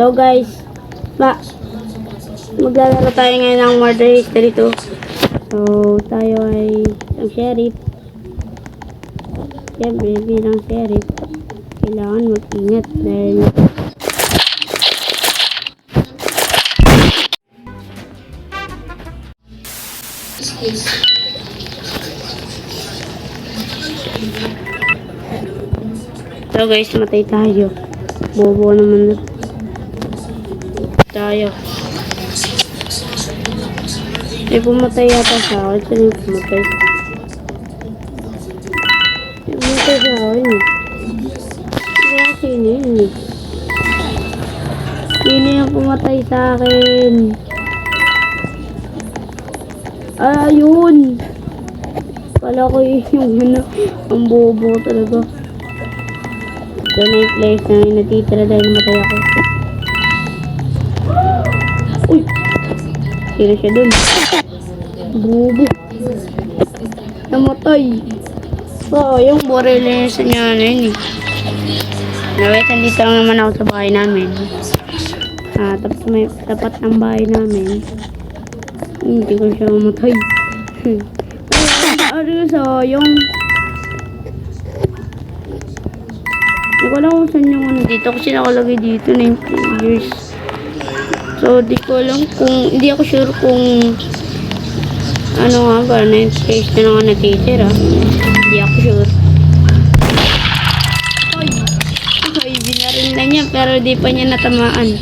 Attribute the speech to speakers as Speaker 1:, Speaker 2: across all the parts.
Speaker 1: So guys, maglalaro tayo ngayon ng murder history 2. So tayo ay ang sheriff. Siyempre bilang sheriff, kailangan mag-ingat dahil so guys, matay tayo. Bobo naman tayo. Pumatay yata sa akin. Sino yung pumatay? Pumatay sa akin eh. Sino yun eh? Sino yung pumatay sa akin? Ayun! Kala ko yung ang bobo talaga. So na yung place na yung natitira dahil matay ako. Uy! Sino siya dun? Bobo. Namatay. So, yung borrelesa niya na yun eh. Nawes, nandito lang naman ako sa bahay namin. Tapat ng bahay namin. Hindi ko siya mamatay. Ano so, yung hindi ko alam kung saan yung ano dito kasi nakalagay dito 19 years. So, di ko alam kung, hindi ako sure kung ano nga ba, 9 years na nga natitira. Hindi ako sure. Ay, binaril na niya pero di pa niya natamaan.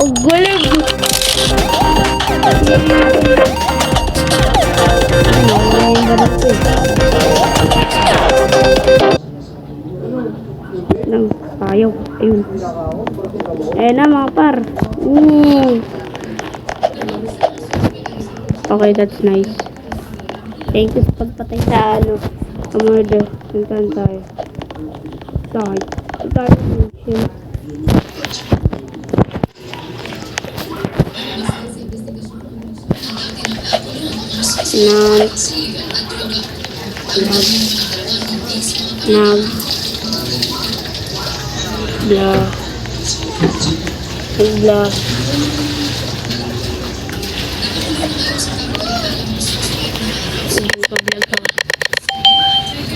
Speaker 1: Oh, gulag! Nang ayaw. Ayun. Ayan na mga par. Okay, that's nice. Thank you sa pagpatay sa murder. Suntan tayo. Tayo. Blah.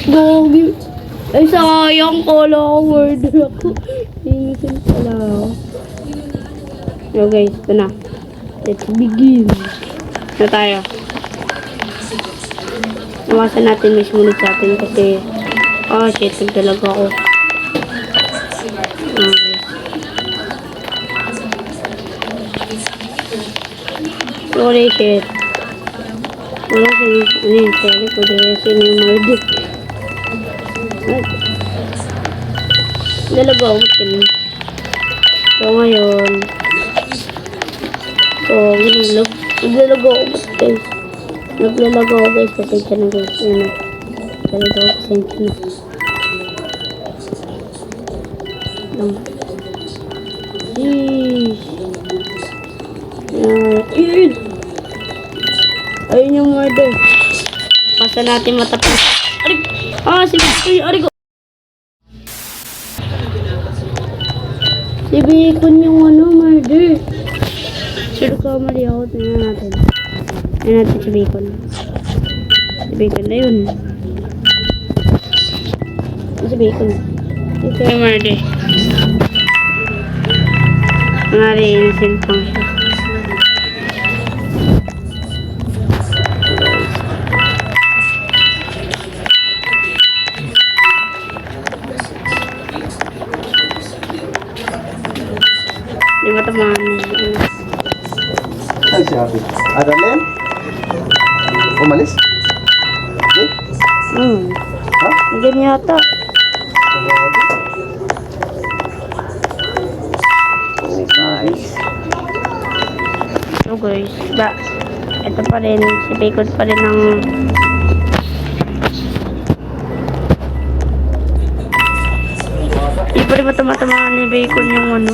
Speaker 1: Gogi. Ay, sayang ko lang word ako. Inisin pala ako. So guys, ito na. Let's begin. Na tayo. Nawasan natin may sumunod sa atin kasi shit, talaga ako. Sorry, shit. Wala siya yung sari ko dahil sino yung murder. Dalaga ako din. So ngayon naglalago ako guys. Naglalago ako guys. Pasensya na guys. Talaga ako pasensya na. Ayun yung murder. Pasa natin matapos. Sige. Arigo. Si Bacon yung murder. Sure ka mali ako. Tingnan natin. Tingnan natin si Bacon. Si Bacon na yun. Si Bacon. Ito yung murder. Mari, innocent pang siya. Di ba tamahan niya?
Speaker 2: Saan si Happy? Adalyn? Umalis? Okay? Ha?
Speaker 1: Ganyan yata.
Speaker 2: Nice.
Speaker 1: So guys, ito pa rin, si Bacon pa rin ang hindi pa rin matama-tamaan ni Bacon yung ano.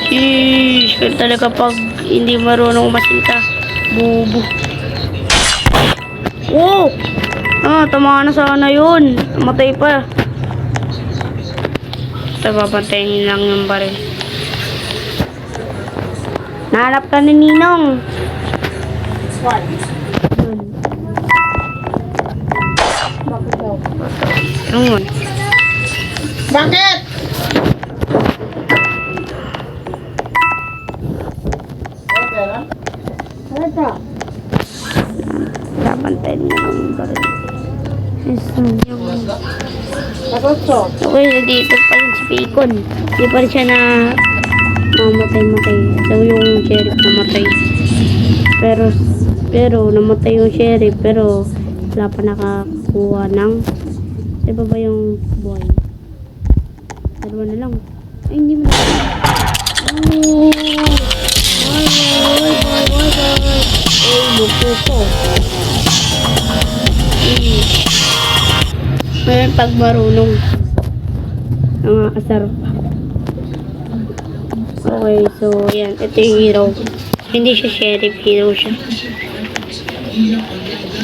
Speaker 1: Sheesh, talaga pag hindi marunong umasinta, bubo. Oh! Tama na sana yun. Matay pa. Ito, papantayin lang yung baril. Nahanap ka ni Ninong.
Speaker 3: What?
Speaker 1: Yun.
Speaker 3: Bakit daw?
Speaker 1: Yun.
Speaker 3: Bakit? Ano to?
Speaker 1: Papantayin niya lang yung baril. Yes, yung...
Speaker 3: Bakit to?
Speaker 1: Okay, dito pa rin si Bacon. Hindi pa rin siya na mamatay-matay. So, yung sheriff namatay. Pero namatay yung sheriff. Pero, wala pa nakakuha ng... Di ba ba yung buhay? Dalawa na lang. Ay, hindi mo na. Oh! Ay, buko ko. Mayroon pag marunong. Ang asar. Okay, so yan. Ito yung hero. Hindi siya sheriff, hero siya.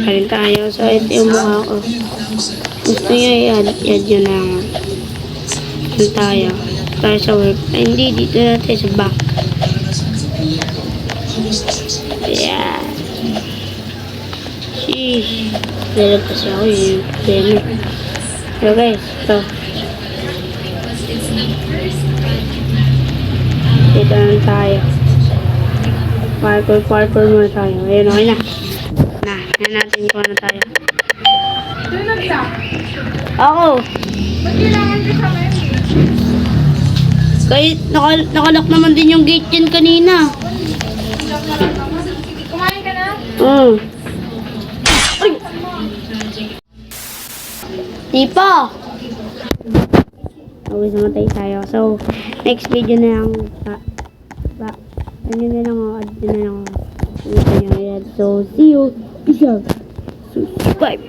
Speaker 1: Karin tayo. So, ito yung mukha ko. Gusto niya i-add yun na yan tayo. Tayo sa work. Ay, hindi. Dito natin sa back. Yeah. Sheesh. Dalag kasi ako yung problema. So guys, ito. Dito na tayo. Parkour muna tayo. Ayun, okay na. Yan natin kung ano tayo.
Speaker 3: Sino siya?
Speaker 1: Ako!
Speaker 3: Ba't kailangan ka sa amin?
Speaker 1: Kahit nakalock naman din yung gate yan kanina.
Speaker 3: Kumain ka na?
Speaker 1: Ay! Di pa! Okay, namatay tayo. So, next video na lang. Ano na lang ako. Add na lang ako. So, see you. Peace out. Subscribe.